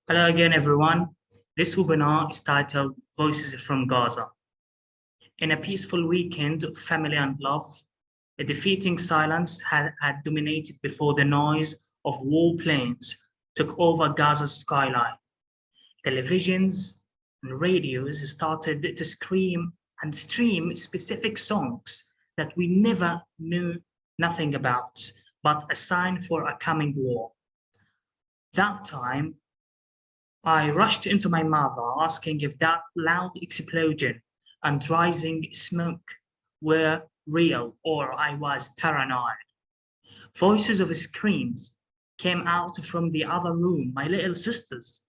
Hello again, everyone. This webinar is titled Voices from Gaza. In a peaceful weekend of family and love, a defeating silence had dominated before the noise of warplanes took over Gaza's skyline. Televisions and radios started to scream and stream specific songs that we never knew nothing about, but a sign for a coming war. That time, I rushed into my mother, asking if that loud explosion and rising smoke were real or I was paranoid. Voices of screams came out from the other room, my little sisters,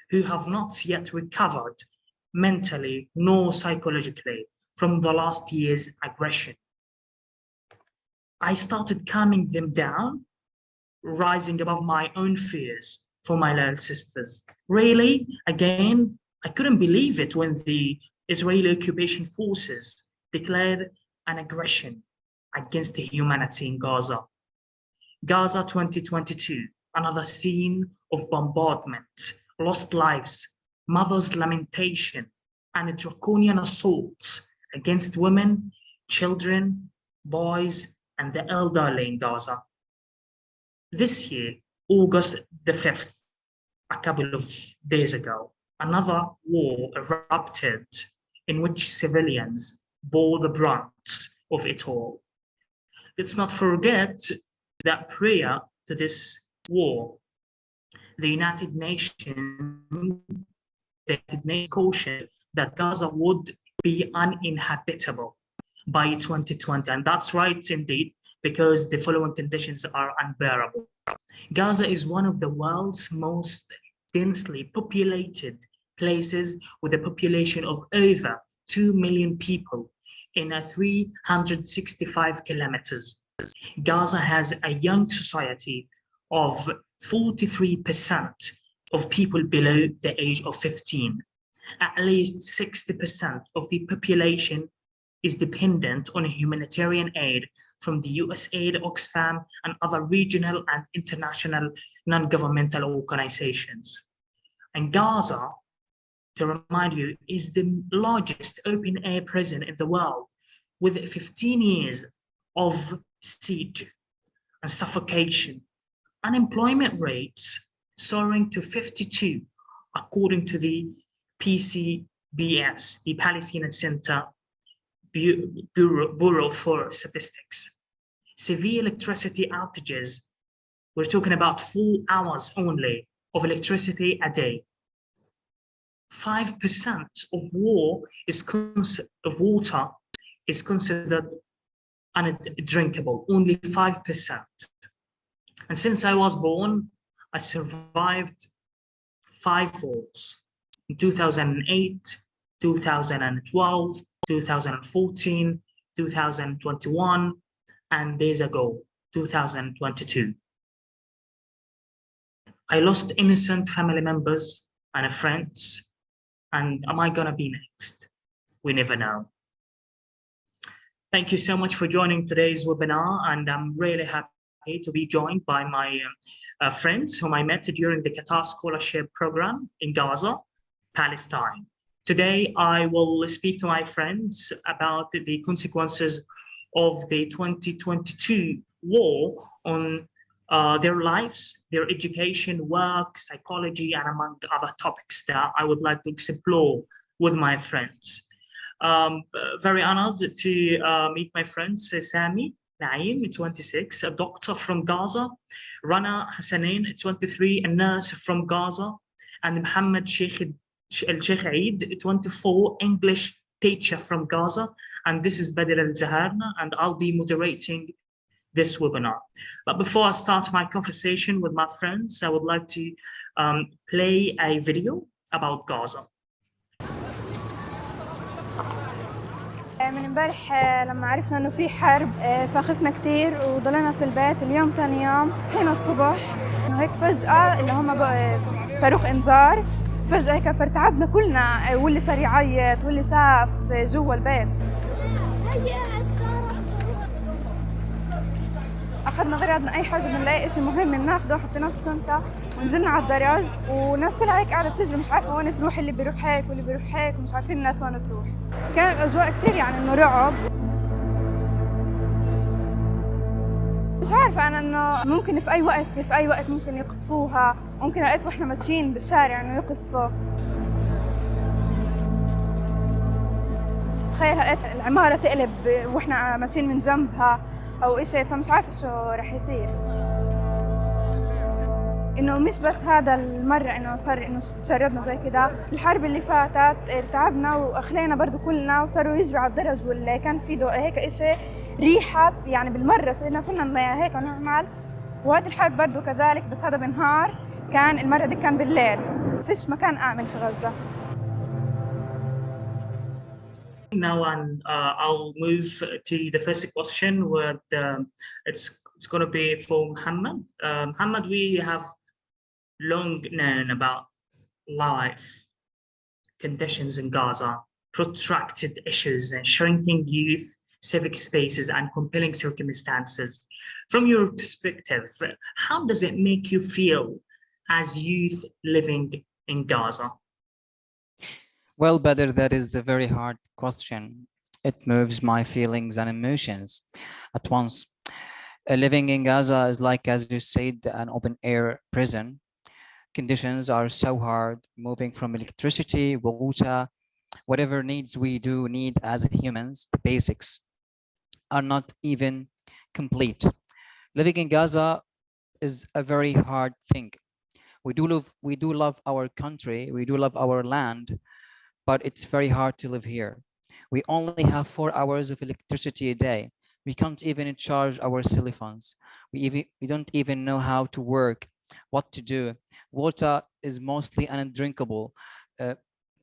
who have not yet recovered mentally nor psychologically from the last year's aggression. I started calming them down, rising above my own fears for my little sisters. Really, again, I couldn't believe it when the Israeli occupation forces declared an aggression against humanity in Gaza. Gaza 2022, another scene of bombardment, lost lives, mothers' lamentation, and draconian assaults against women, children, boys, and the elderly in Gaza. This year, August the 5th, a couple of days ago, another war erupted in which civilians bore the brunt of it all. Let's not forget that prior to this war, the United Nations cautioned that Gaza would be uninhabitable by 2020. And that's right indeed, because the following conditions are unbearable. Gaza is one of the world's most densely populated places with a population of over 2 million people in 365 kilometers. Gaza has a young society of 43% of people below the age of 15. At least 60% of the population is dependent on humanitarian aid from the USAID, Oxfam, and other regional and international non-governmental organizations. And Gaza, to remind you, is the largest open-air prison in the world, with 15 years of siege and suffocation. Unemployment rates soaring to 52, according to the PCBS, the Palestinian Center Bureau for Statistics. Severe electricity outages. We're talking about 4 hours only of electricity a day. 5% of water is considered undrinkable, only 5%. And since I was born, I survived 5 wars in 2008, 2012, 2014, 2021, and days ago, 2022. I lost innocent family members and friends, and am I gonna be next? We never know. Thank you so much for joining today's webinar, and I'm really happy to be joined by my friends whom I met during the Qatar Scholarship Program in Gaza, Palestine. Today, I will speak to my friends about the consequences of the 2022 war on their lives, their education, work, psychology, and among other topics that I would like to explore with my friends. Very honored to meet my friends, Sami Naim, 26, a doctor from Gaza, Rana Hassanin, 23, a nurse from Gaza, and Muhammad Sheikh Eid, 24, English teacher from Gaza. And this is Badr Al-Zaharna, and I'll be moderating this webinar. But before I start my conversation with my friends, I would like to play a video about Gaza. من امبارح لما عرفنا انه في حرب فخفنا كثير وضلينا في البيت. اليوم ثاني يوم صحينا الصبح انه هيك فجأة اللي هم صاروخ انذار، فجأة هيك فارتعبنا كلنا، واللي صار يعيط واللي ساف جوا البيت. اخذنا غراضنا، اي حاجة بنلاقي شيء مهم بناخده حطيناه في الشنطة ونزلنا على الدرج والناس كلها هيك قاعدة بتجري مش عارفة وين تروح، اللي بيروح هيك واللي بيروح هيك ومش عارفين الناس وين تروح. كان الأجواء كتير يعني إنه رعب. مش عارفة أنا إنه ممكن في أي وقت ممكن يقصفوها، ممكن لقيت وإحنا ماشيين بالشارع إنه يقصفوا. تخيل لقيت العمارة تقلب وإحنا ماشيين من جنبها أو إشي، فمش عارفة شو رح يصير. إنه مش بس هذا المرة إنه صار إنه تشردنا زي كده، الحرب اللي فاتت ارتعبنا وأخلينا برضو كلنا وصاروا يجروا على الدرج، واللي كان في هيك إشي ريحة يعني بالمرة صرنا كلنا هيك نعمل. وهذه الحرب برضو كذلك، بس هذا بالنهار، كان المرة دي كان بالليل، فيش مكان آمن في غزة. Now I'll move to the first question with it's going to be for Muhammad. Muhammad, we have long known about life conditions in Gaza, protracted issues, and shrinking youth, civic spaces, and compelling circumstances. From your perspective, how does it make you feel as youth living in Gaza? Well, Badr, that is a very hard question. It moves my feelings and emotions at once. Living in Gaza is like, as you said, an open-air prison. Conditions are so hard, moving from electricity, water, whatever needs we do need as humans, the basics, are not even complete. Living in Gaza is a very hard thing. We do love our country, we do love our land, but it's very hard to live here. We only have 4 hours of electricity a day. We can't even charge our cell phones. We don't even know how to work, what to do. Water is mostly undrinkable.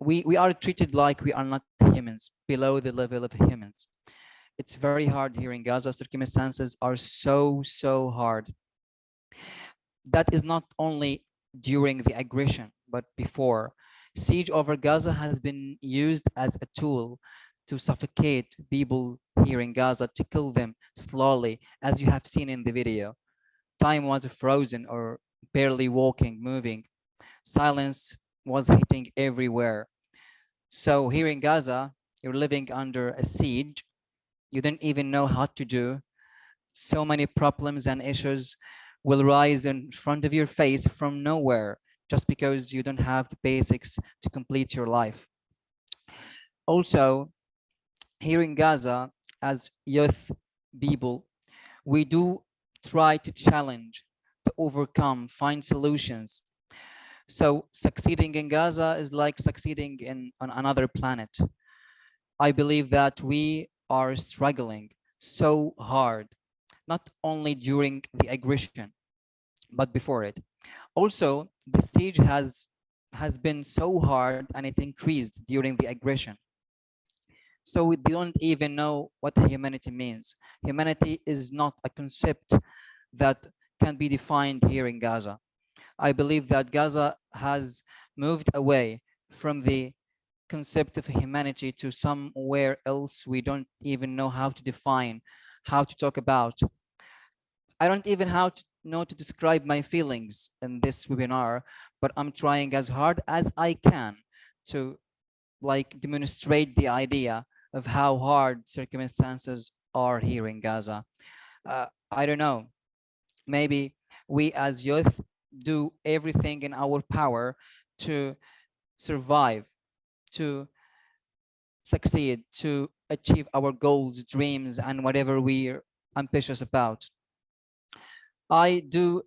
We are treated like we are not humans, below the level of humans. It's very hard here in Gaza. Circumstances are so hard. That is not only during the aggression, but before. Siege over Gaza has been used as a tool to suffocate people here in Gaza, to kill them slowly, as you have seen in the video. Time was frozen or barely walking, moving. Silence was hitting everywhere. So here in Gaza, you're living under a siege. You don't even know how to do. So many problems and issues will rise in front of your face from nowhere, just because you don't have the basics to complete your life. Also, here in Gaza, as youth people, we do try to challenge, to overcome, find solutions. So succeeding in Gaza is like succeeding on another planet. I believe that we are struggling so hard, not only during the aggression, but before it. Also, the siege has been so hard and it increased during the aggression. So we don't even know what humanity means. Humanity is not a concept that can be defined here in Gaza. I believe that Gaza has moved away from the concept of humanity to somewhere else we don't even know how to define, how to talk about. I don't even know to describe my feelings in this webinar, but I'm trying as hard as I can to demonstrate the idea of how hard circumstances are here in Gaza. I don't know, maybe we as youth do everything in our power to survive, to succeed, to achieve our goals, dreams, and whatever we're ambitious about. I do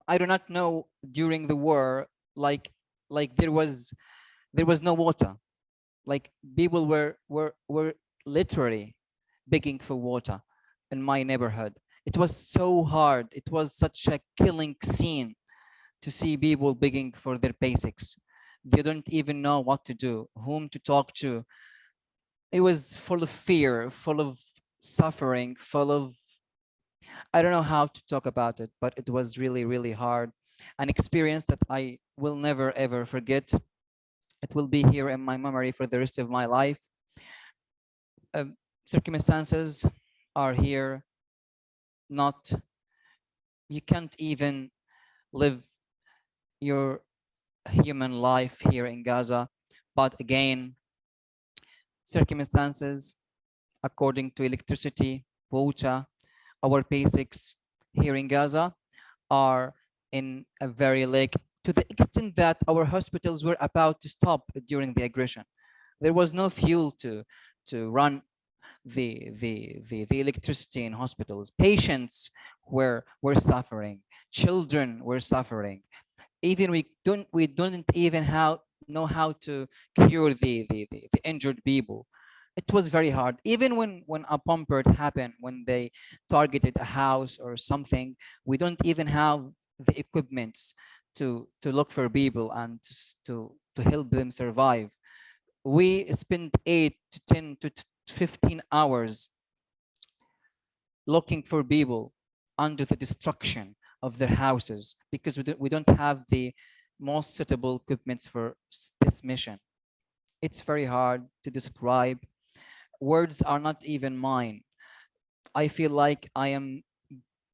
not know during the war, like there was no water. Like people were literally begging for water in my neighborhood. It was so hard. It was such a killing scene to see people begging for their basics. They don't even know what to do, whom to talk to. It was full of fear, full of suffering, full of, I don't know how to talk about it, but it was really hard. An experience that I will never ever forget. It will be here in my memory for the rest of my life. Circumstances are here, you can't even live your human life here in Gaza. But again, circumstances according to electricity, water, our basics here in Gaza are in a very like, to the extent that our hospitals were about to stop during the aggression. There was no fuel to run the electricity in hospitals. Patients were suffering, children were suffering. Even we don't even know how to cure the injured people. It was very hard. Even when a bombard happened, when they targeted a house or something, we don't even have the equipments to look for people and to help them survive. We spent 8 to 10 to 15 hours looking for people under the destruction of their houses because we don't have the most suitable equipments for this mission. It's very hard to describe. Words are not even mine. I feel like I am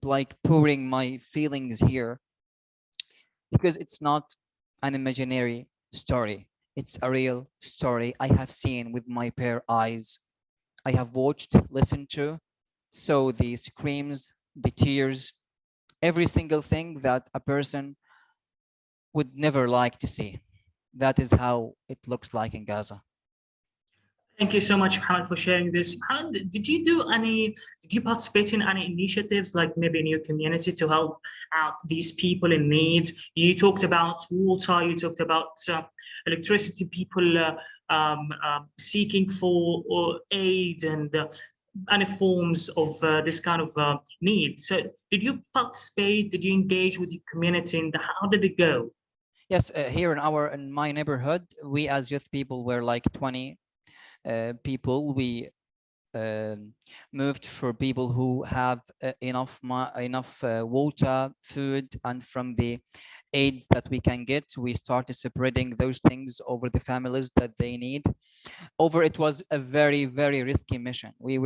like pouring my feelings here because it's not an imaginary story. It's a real story I have seen with my bare eyes. I have watched, listened to, so the screams, the tears, every single thing that a person would never like to see. That is how it looks like in Gaza. Thank you so much, Mohammed, for sharing this. Mohammed, did you participate in any initiatives, like maybe in your community, to help out these people in need? You talked about water, you talked about electricity, people seeking for aid and any forms of this kind of need. So did you participate? Did you engage with your community? And how did it go? Yes, here in my neighborhood, we as youth people were like 20 people. We moved for people who have enough water, food, and from the aids that we can get, we started spreading those things over the families that they need. It was a very risky mission. We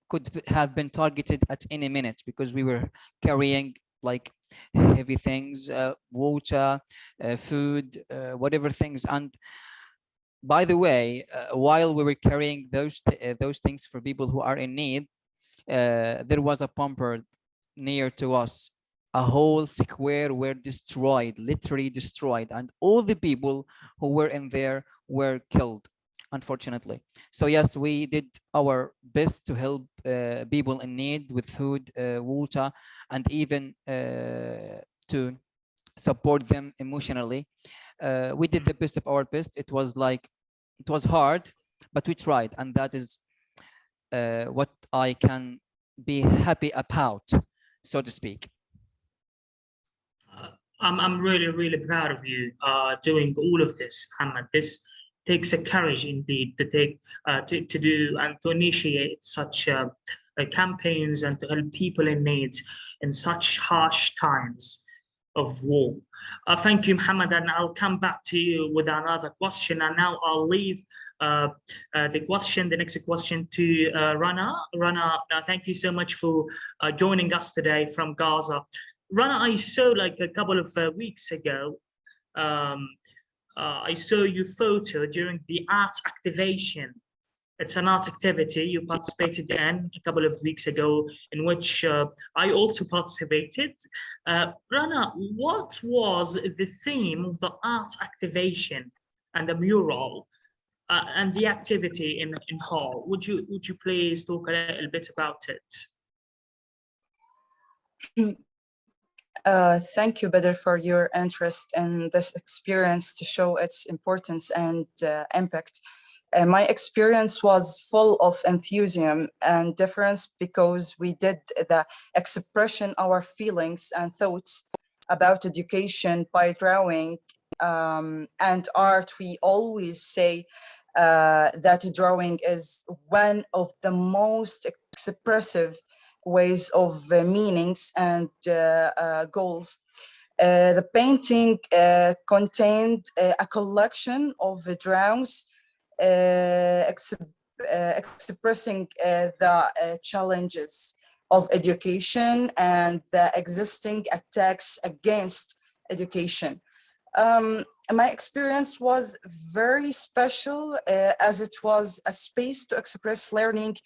could have been targeted at any minute because we were carrying like heavy things, water, food, whatever things. And by the way, while we were carrying those things for people who are in need, there was a bombard near to us. A whole square were destroyed, literally destroyed, and all the people who were in there were killed, unfortunately. So yes, we did our best to help people in need with food, water, and even to support them emotionally. We did the best of our best. It was hard, but we tried, and that is what I can be happy about, so to speak. I'm really proud of you doing all of this, Muhammad. This takes a courage indeed to take to do and to initiate such campaigns and to help people in need in such harsh times of war. Thank you, Muhammad, and I'll come back to you with another question. And now I'll leave the next question to Rana. Rana, thank you so much for joining us today from Gaza. Rana, I saw like a couple of weeks ago, I saw your photo during the arts activation. It's an art activity you participated in a couple of weeks ago, in which I also participated. Rana, what was the theme of the art activation and the mural and the activity in Hall? Would you please talk a little bit about it? Thank you, Badr, for your interest in this experience to show its importance and impact. My experience was full of enthusiasm and difference because we did the expression our feelings and thoughts about education by drawing and art. We always say that drawing is one of the most expressive ways of meanings and goals. The painting contained a collection of drawings expressing the challenges of education and the existing attacks against education. My experience was very special as it was a space to express learning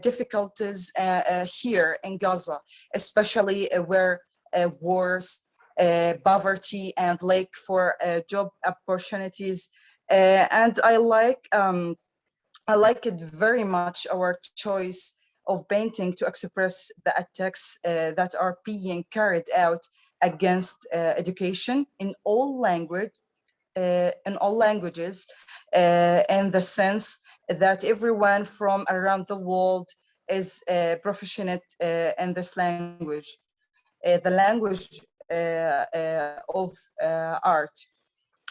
difficulties here in Gaza, especially where wars, poverty, and lack for job opportunities. And I like it very much, our choice of painting to express the attacks that are being carried out against education in all languages, in the sense that everyone from around the world is proficient in this language, the language of art.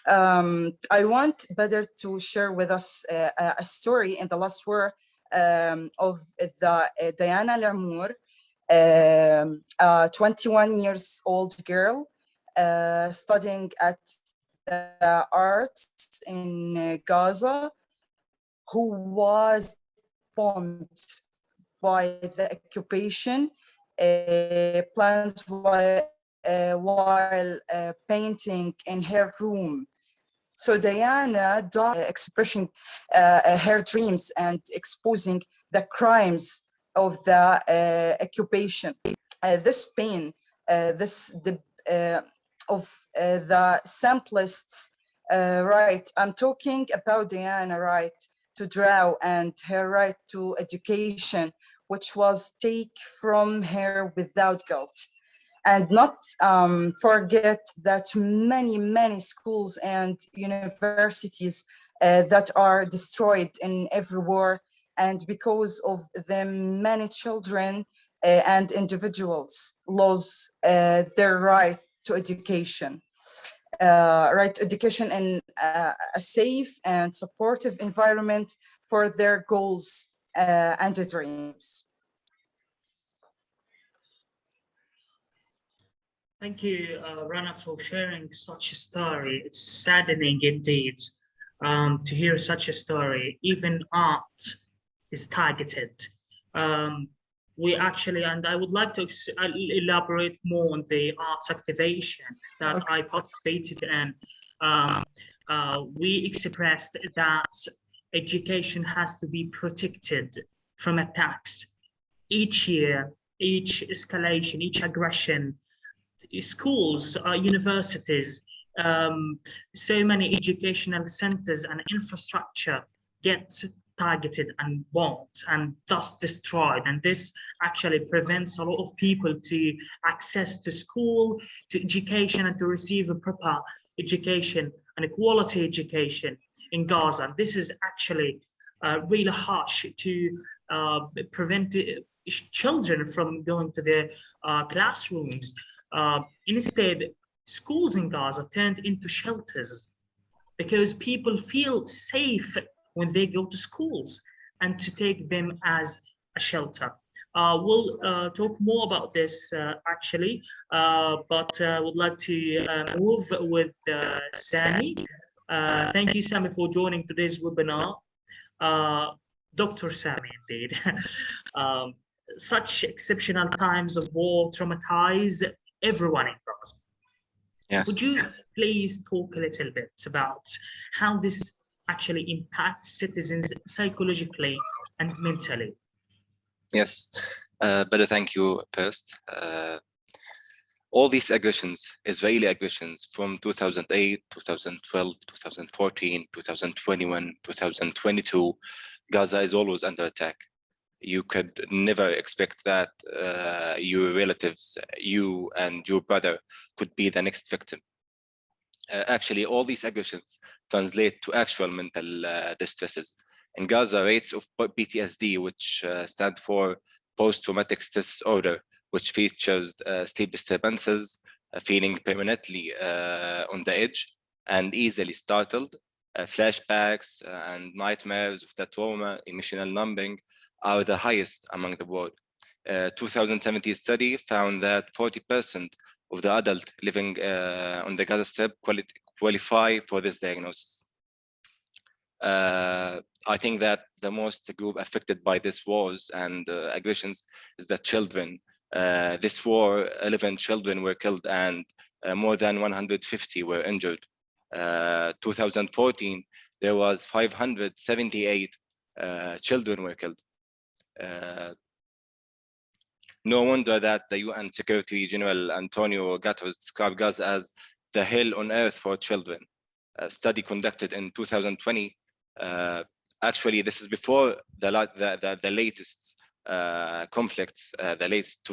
I want Badr to share with us a story in the last word of the Diana Lamour, a 21 years old girl studying at the arts in Gaza, who was bombed by the occupation, planned while painting in her room. So Diana died expressing her dreams and exposing the crimes of the occupation. This pain, of the simplest right. I'm talking about Diana right to draw and her right to education, which was taken from her without guilt. And not forget that many schools and universities that are destroyed in every war, and because of them, many children and individuals lose their right to education. Right to education in a safe and supportive environment for their goals and dreams. Thank you, Rana, for sharing such a story. It's saddening indeed to hear such a story. Even art is targeted. We actually, and I would like to elaborate more on the arts activation that I participated in. We expressed that education has to be protected from attacks. Each year, each escalation, each aggression, schools, universities, so many educational centers and infrastructure get targeted and bombed and thus destroyed. And this actually prevents a lot of people to access to school, to education, and to receive a proper education and a quality education in Gaza. This is actually really harsh to prevent children from going to their classrooms. Instead, schools in Gaza turned into shelters because people feel safe when they go to schools and to take them as a shelter. We'll talk more about this actually, but I would like to move with Sami. Thank you, Sami, for joining today's webinar. Dr. Sami, indeed. Such exceptional times of war traumatize everyone in Gaza. Yes. Would you please talk a little bit about how this actually impacts citizens psychologically and mentally? Yes, but thank you first. All these aggressions, Israeli aggressions from 2008, 2012, 2014, 2021, 2022, Gaza is always under attack. You could never expect that your relatives, you and your brother could be the next victim. Actually, all these aggressions translate to actual mental distresses. In Gaza, rates of PTSD, which stand for post-traumatic stress disorder, which features sleep disturbances, feeling permanently on the edge and easily startled, flashbacks and nightmares of the trauma, emotional numbing, are the highest among the world. 2017 study found that 40% of the adults living on the Gaza Strip qualify for this diagnosis. I think that the most group affected by this wars and aggressions is the children. This war, 11 children were killed, and more than 150 were injured. 2014, there was 578 children were killed. No wonder that the UN Secretary General Antonio Guterres described Gaza as the hell on earth for children. A study conducted in 2020, actually this is before the latest conflicts, the latest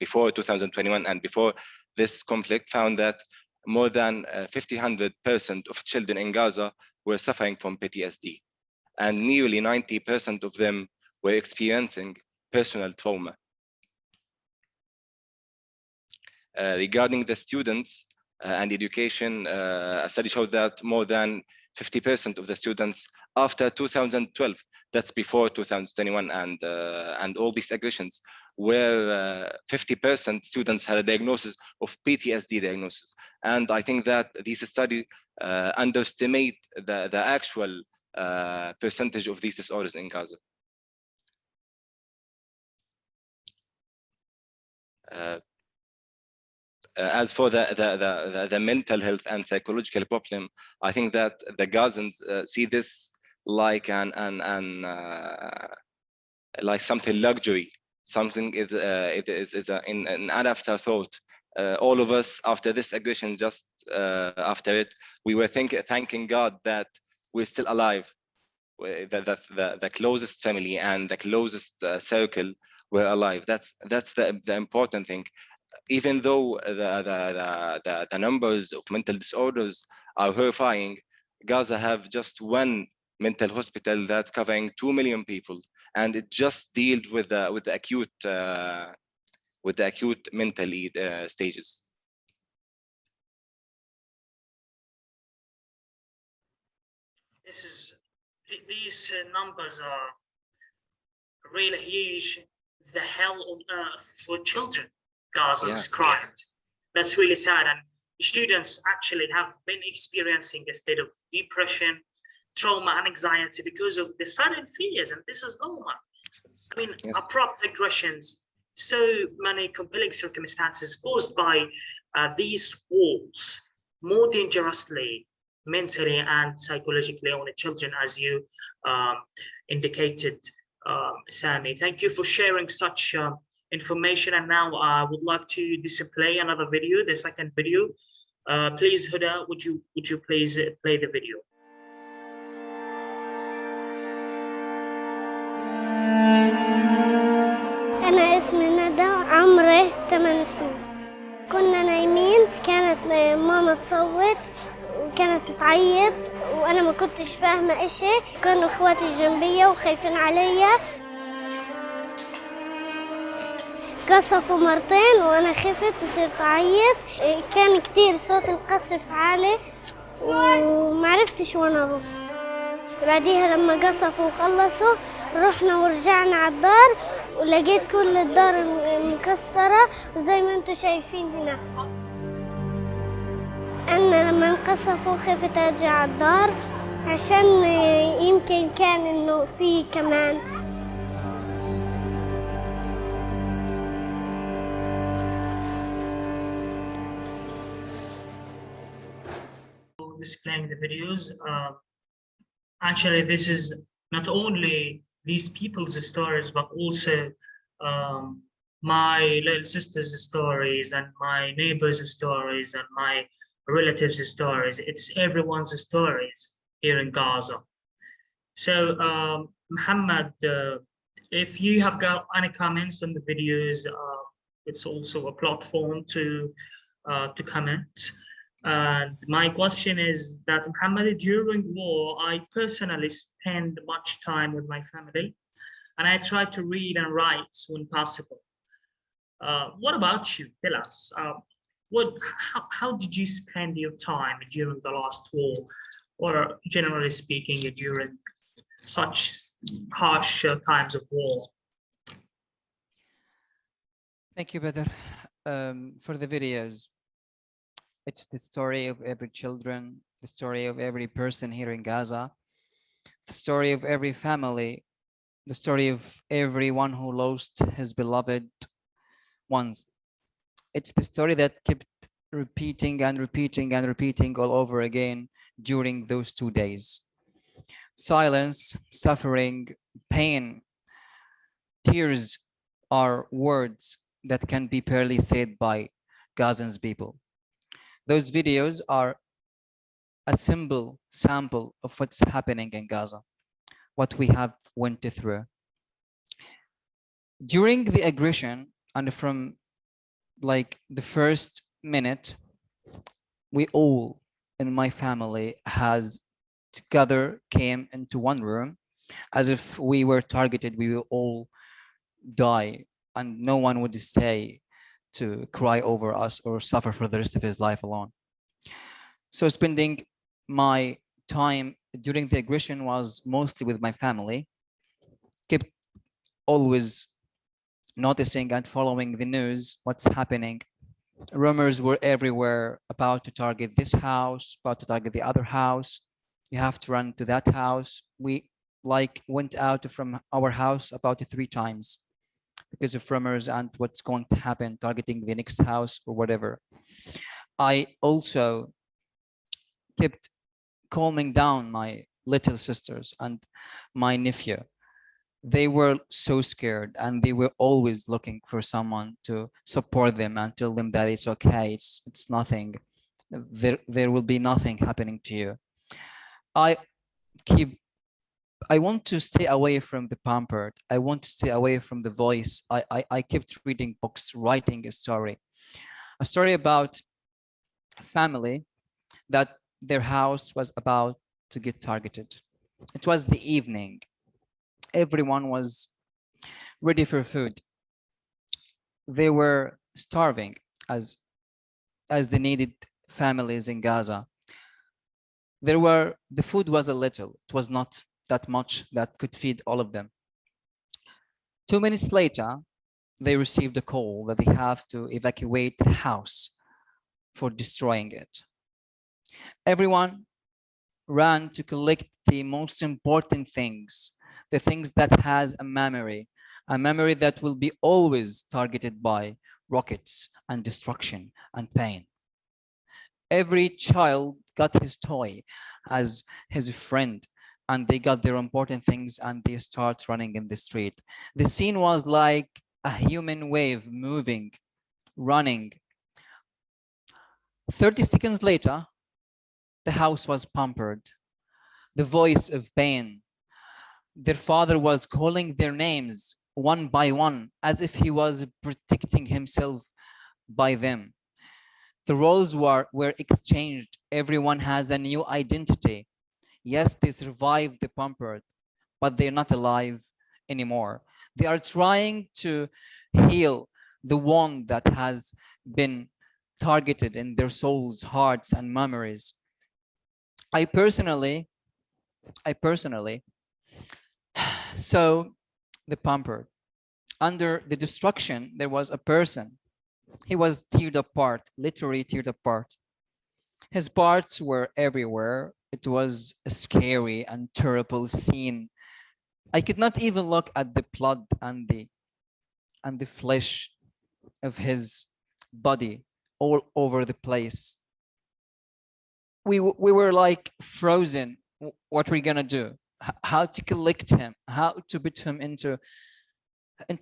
before 2021 and before this conflict, found that more than 1,500% of children in Gaza were suffering from PTSD, and nearly 90% of them were experiencing personal trauma. Regarding the students and education, a study showed that more than 50% of the students after 2012, that's before 2021 and all these aggressions, where 50% students had a diagnosis of PTSD diagnosis. And I think that these studies underestimate the actual percentage of these disorders in Gaza. As for the mental health and psychological problem, I think that the Gazans see this like like something luxury, something it is an afterthought. All of us after this aggression, just after it, we were thanking God that we're still alive. The closest family and the closest circle were alive. That's the important thing. Even though the numbers of mental disorders are horrifying, Gaza have just one mental hospital that's covering 2 million people, and it just deals with the acute mental stages. These numbers are really huge. The hell on earth for children, Gaza described. That's really sad. And students actually have been experiencing a state of depression, trauma, and anxiety because of the sudden fears, and this is normal. I mean, abrupt aggressions, so many compelling circumstances caused by these wars, more dangerously, mentally and psychologically on the children, as you indicated, Sami. Thank you for sharing such information. And now I would like to display another video, the second video. Please, Huda, would you please play the video? أنا اسمي ندى، عمري 8 سنين. كنا نايمين، كانت ماما تصوت وكانت تعيط وأنا ما كنتش فاهمة إشي. كانوا إخواتي جنبية وخايفين عليا. قصفوا مرتين وأنا خفت وصرت أعيط. كان كتير صوت القصف عالي ومعرفتش وين أروح. بعديها لما قصفوا وخلصوا رحنا ورجعنا على الدار ولقيت كل الدار مكسرة وزي ما انتم شايفين هنا. أنا لما انقصفوا خفت أرجع على الدار عشان يمكن كان إنه في كمان. Displaying the videos. Actually, this is not only these people's stories, but also my little sister's stories and my neighbors' stories and my relatives' stories. It's everyone's stories here in Gaza. So, Muhammad, if you have got any comments on the videos, it's also a platform to comment. And my question is that, Muhammad, during war, I personally spend much time with my family, and I try to read and write when possible. What about you? Tell us, how did you spend your time during the last war, or generally speaking, during such harsh times of war? Thank you, Badr, for the videos. It's the story of every children, the story of every person here in Gaza, the story of every family, the story of everyone who lost his beloved ones. It's the story that kept repeating and repeating and repeating all over again during those 2 days. Silence, suffering, pain, tears are words that can be barely said by Gazans people. Those videos are a simple sample of what's happening in Gaza, what we have went through. During the aggression and from like the first minute, we all in my family has together came into one room as if we were targeted, we will all die and no one would stay to cry over us or suffer for the rest of his life alone. So spending my time during the aggression was mostly with my family, kept always noticing and following the news, what's happening. Rumors were everywhere about to target this house, about to target the other house. You have to run to that house. We like went out from our house about 3 times because of rumors and what's going to happen, targeting the next house or whatever. I also kept calming down my little sisters and my nephew. They were so scared and they were always looking for someone to support them and tell them that it's okay, it's nothing, there will be nothing happening to you. I want to stay away from the pampered. I want to stay away from the voice. I kept reading books, writing a story about a family that their house was about to get targeted. It was the evening. Everyone was ready for food. They were starving as the needed families in Gaza. The food was a little, it was not that much that could feed all of them. 2 minutes later, they received a call that they have to evacuate the house for destroying it. Everyone ran to collect the most important things, the things that has a memory that will be always targeted by rockets and destruction and pain. Every child got his toy as his friend, and they got their important things and they start running in the street. The scene was like a human wave moving, running. 30 seconds later, the house was pampered. The voice of pain. Their father was calling their names one by one as if he was protecting himself by them. The roles were exchanged. Everyone has a new identity. Yes, they survived the pampered, but they're not alive anymore. They are trying to heal the wound that has been targeted in their souls, hearts, and memories. I personally saw the pampered. Under the destruction, there was a person. He was teared apart, literally teared apart. His parts were everywhere. It was a scary and terrible scene. I could not even look at the blood and the flesh of his body all over the place. We were like frozen. What we're gonna do? How to collect him? How to put him into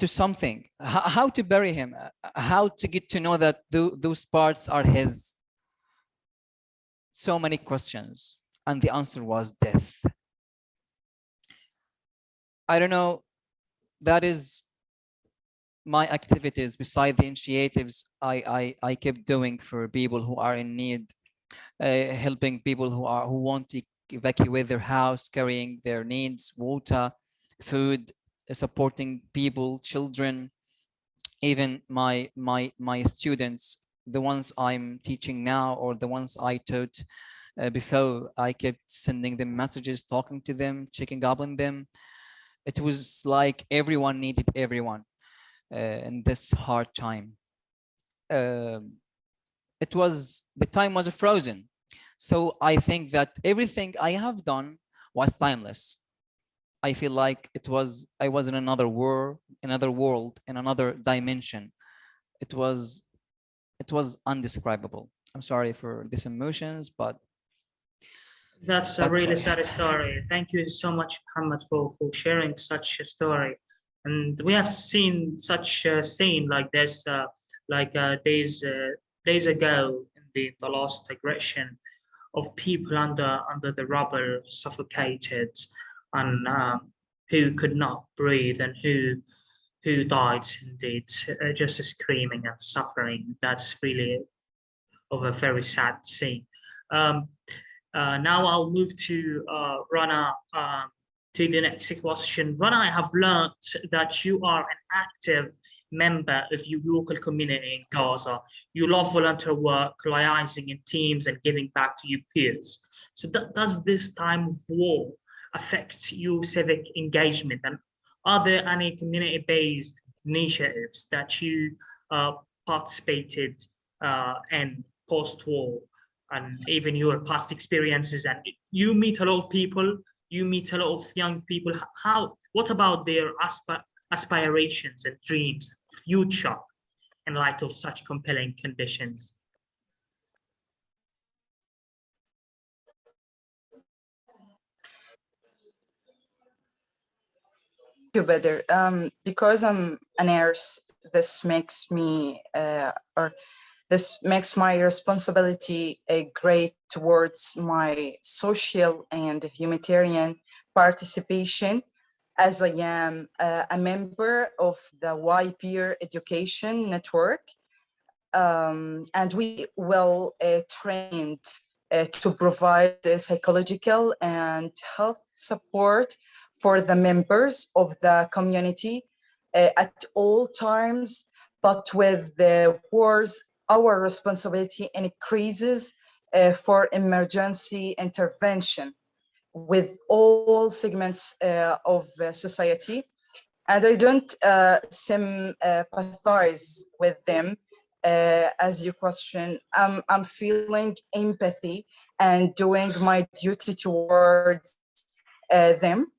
something? How to bury him? How to get to know that those parts are his? So many questions, and the answer was death. I don't know. That is my activities beside the initiatives I kept doing for people who are in need, helping people who want to evacuate their house, carrying their needs, water, food, supporting people, children, even my students, the ones I'm teaching now or the ones I taught before. I kept sending them messages, talking to them, checking up on them. It was like everyone needed everyone in this hard time. The time was frozen. So I think that everything I have done was timeless. I feel like I was in another world, in another dimension. It was indescribable. I'm sorry for these emotions, but That's a that's really why. sad story. Thank you so much, Muhammad, for sharing such a story. And we have seen such a scene like this, days ago in the last aggression of people under the rubble, suffocated, and who could not breathe, and who died indeed, just screaming and suffering. That's really of a very sad scene. Um, now I'll move to Rana, to the next question. Rana, I have learned that you are an active member of your local community in Gaza. You love volunteer work, liaising in teams, and giving back to your peers. So does this time of war affect your civic engagement? And are there any community-based initiatives that you participated in post-war, and even your past experiences? And you meet a lot of people, you meet a lot of young people. What about their aspirations and dreams, future, in light of such compelling conditions? You better. Because I'm a nurse, this makes me, or this makes my responsibility great towards my social and humanitarian participation, as I am a member of the Y Peer Education Network. And we will trained to provide psychological and health support for the members of the community at all times. But with the wars, our responsibility increases for emergency intervention with all segments of society. And I don't sympathize with them as you question. I'm feeling empathy and doing my duty towards them,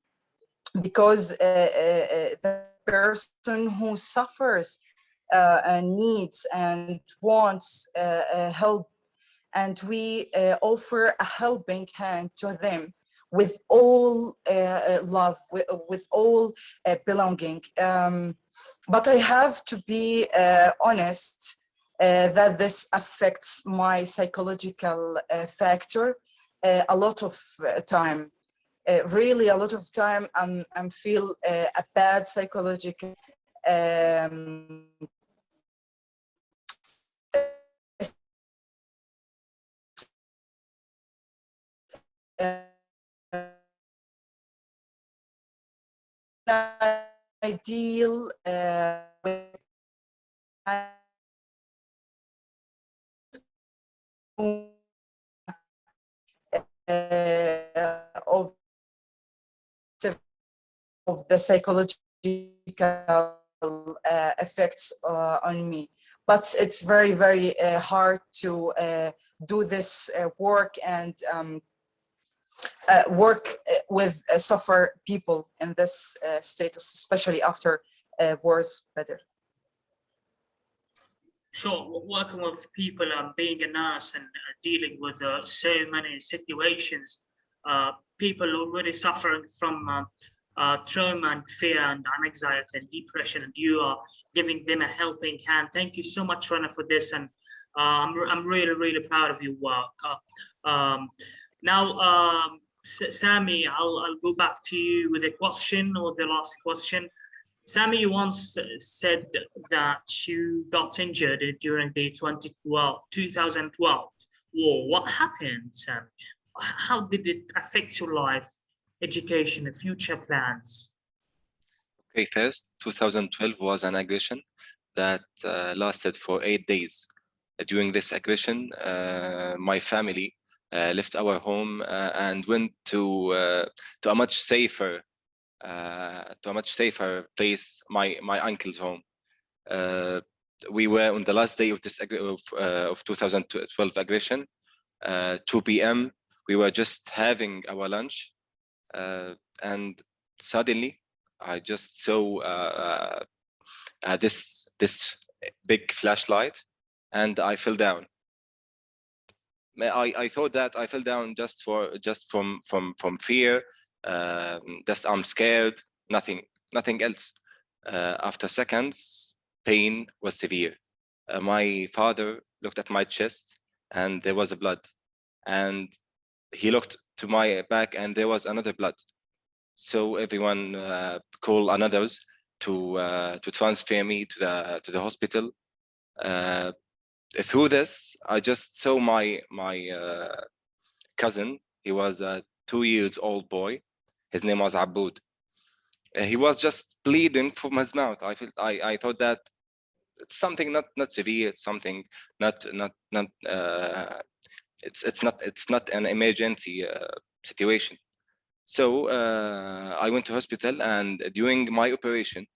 because the person who suffers needs and wants help, and we offer a helping hand to them with all love, with all belonging. But I have to be honest that this affects my psychological factor a lot of time. Really, a lot of time I'm feel a bad psychological ideal with of the psychological effects on me. But it's very, very hard to do this work and work with suffer people in this status, especially after wars better. Sure, working with people and being a nurse and dealing with so many situations, people already suffering from trauma and fear and anxiety and depression, and you are giving them a helping hand. Thank you so much, Rana, for this, and I'm really, really proud of your work. Now, Sami, I'll go back to you with a question, or the last question. Sami, you once said that you got injured during the 2012 war. What happened, Sami? How did it affect your life, education, and future plans? Okay, first, 2012 was an aggression that lasted for 8 days. During this aggression, my family left our home and went to a much safer place, my uncle's home. We were on the last day of this of 2012 aggression, 2 p.m. We were just having our lunch, and suddenly I just saw this big flashlight, and I fell down. I thought that I fell down just from fear. Just I'm scared. Nothing else. After seconds, pain was severe. My father looked at my chest, and there was a blood, and he looked to my back, and there was another blood. So everyone called another's to transfer me to the hospital. Through this, I just saw my cousin. He was a 2-year-old boy. His name was Aboud. He was just bleeding from his mouth. I thought that it's something not severe. It's something not it's not an emergency situation. So I went to hospital, and during my operation,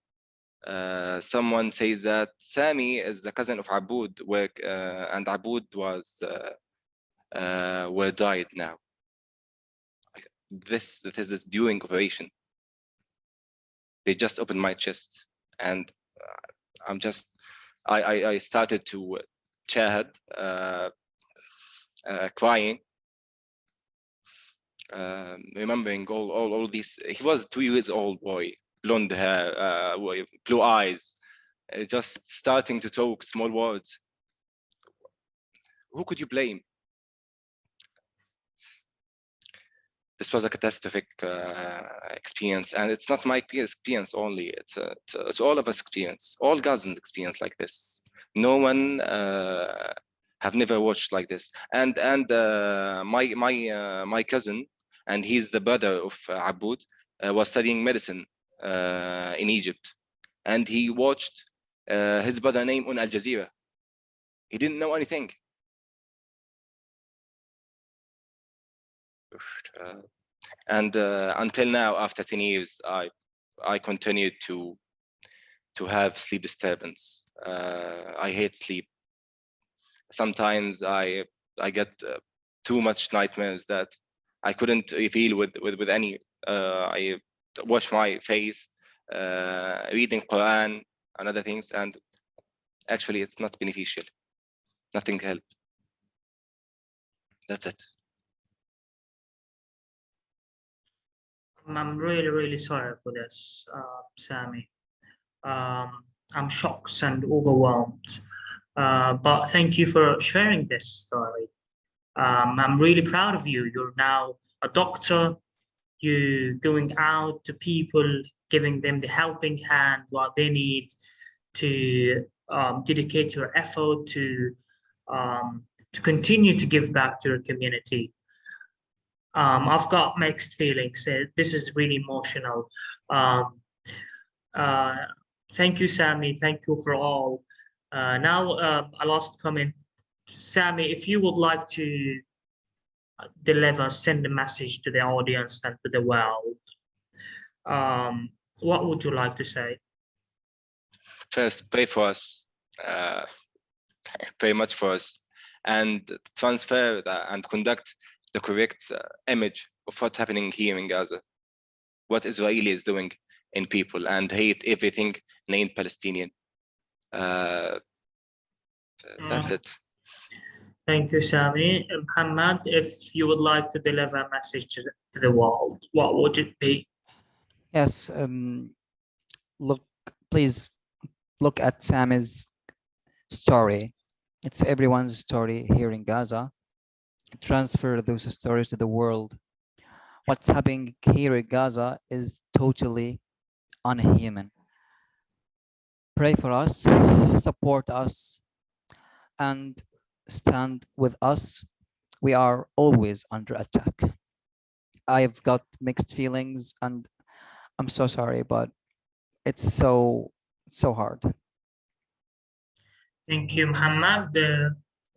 someone says that Sami is the cousin of Aboud, and Aboud was died now. This is during operation. They just opened my chest, and I started to shahad, crying, remembering all these. He was 2-year-old boy, blonde hair, blue eyes, just starting to talk small words. Who could you blame? This was a catastrophic experience, and it's not my experience only. It's all of us experience, all Gazans experience like this. No one have never watched like this. And my cousin, and he's the brother of Aboud, was studying medicine in Egypt, and he watched his brother name on Al Jazeera. He didn't know anything. And until now, after 10 years, I continued to have sleep disturbance. I hate sleep. Sometimes I get too much nightmares that I couldn't feel with any. I wash my face, reading Quran and other things, and actually it's not beneficial. Nothing helped. That's it. I'm really sorry for this, Sami. I'm shocked and overwhelmed. But thank you for sharing this story. I'm really proud of you. You're now a doctor. You're going out to people, giving them the helping hand, what they need to dedicate your effort to continue to give back to your community. I've got mixed feelings. This is really emotional. Thank you, Sami. Thank you for all. Now, a last comment. Sami, if you would like to send a message to the audience and to the world, what would you like to say? First, pray for us. Pray much for us, and transfer and conduct the correct image of what's happening here in Gaza, what Israeli is doing in people, and hate everything named Palestinian. That's it. Thank you, Sami. Muhammad, if you would like to deliver a message to the world, what would it be? Yes, please look at Sami's story. It's everyone's story here in Gaza. Transfer those stories to the world. What's happening here in Gaza is totally unhuman. Pray for us, support us, and stand with us. We are always under attack. I've got mixed feelings, and I'm so sorry, but it's so hard. Thank you, Muhammad.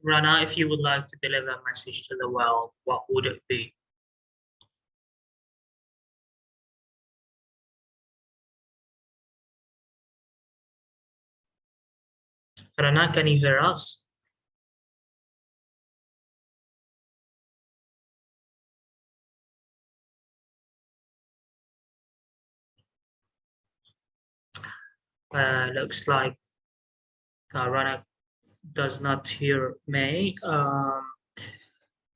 Rana, if you would like to deliver a message to the world, what would it be? Rana, can you hear us? Looks like Rana does not hear me.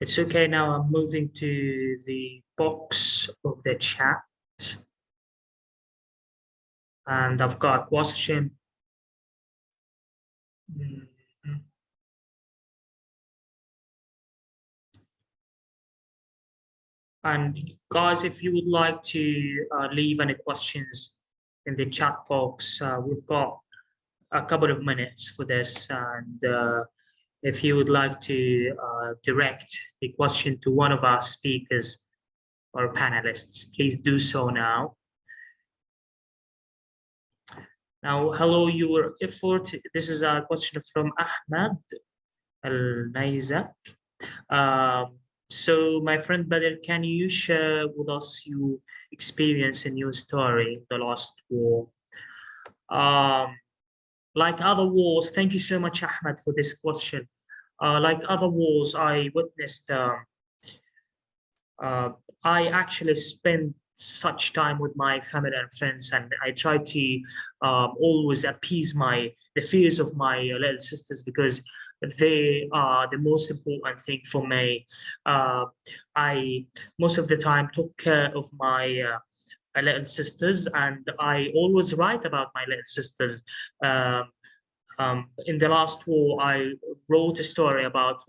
It's okay now. I'm moving to the box of the chat. And I've got a question. And guys, if you would like to leave any questions in the chat box, we've got a couple of minutes for this. And if you would like to direct the question to one of our speakers or panelists, please do so now. Now, hello, your effort. This is a question from Ahmed Al-Naizak. So my friend Badr, can you share with us your experience and your story in the last war? Like other wars, thank you so much, Ahmed, for this question. Like other wars, I witnessed, I actually spent such time with my family and friends, and I try to always appease the fears of my little sisters, because they are the most important thing for me. I most of the time took care of my little sisters, and I always write about my little sisters. In the last war, I wrote a story about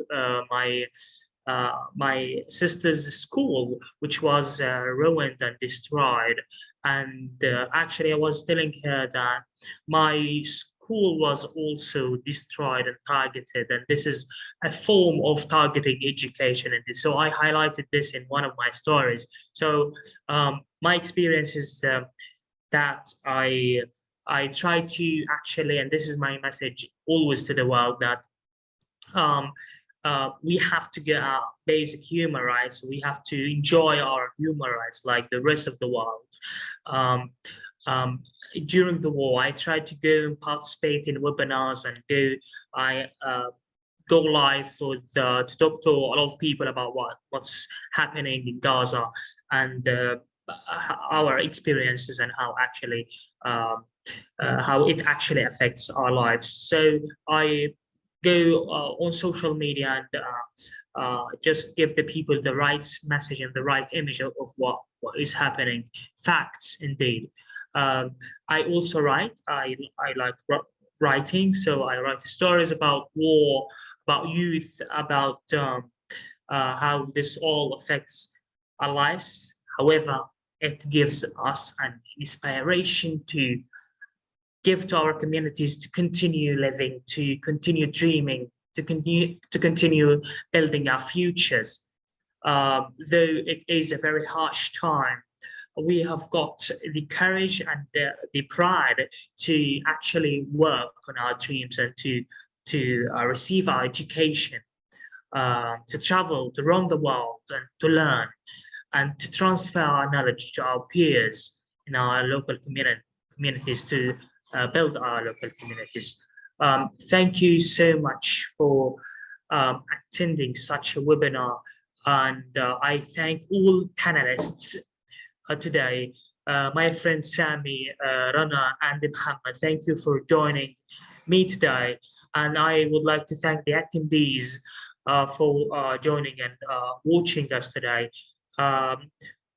my sister's school, which was ruined and destroyed. And actually, I was telling her that my school was also destroyed and targeted, and this is a form of targeting education. And so I highlighted this in one of my stories. So my experience is that I try to actually, and this is my message always to the world, that we have to get our basic human rights. We have to enjoy our human rights like the rest of the world. During the war, I tried to go and participate in webinars and go live to talk to a lot of people about what's happening in Gaza and our experiences and how it actually affects our lives. So I go on social media and just give the people the right message and the right image of what is happening. Facts, indeed. I also write. I like writing, so I write stories about war, about youth, about how this all affects our lives. However, it gives us an inspiration to give to our communities to continue living, to continue dreaming, to continue building our futures. Though it is a very harsh time, we have got the courage and the pride to actually work on our dreams and to receive our education, to travel, to roam the world and to learn, and to transfer our knowledge to our peers in our local communities to build our local communities. Thank you so much for attending such a webinar, and I thank all panelists today. My friend Sami, Rana, and Muhammad, thank you for joining me today. And I would like to thank the attendees for joining and watching us today.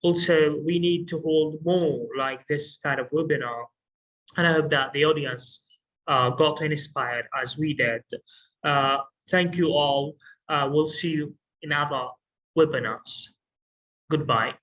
Also, we need to hold more like this kind of webinar, and I hope that the audience got inspired as we did. Thank you all. We'll see you in other webinars. Goodbye.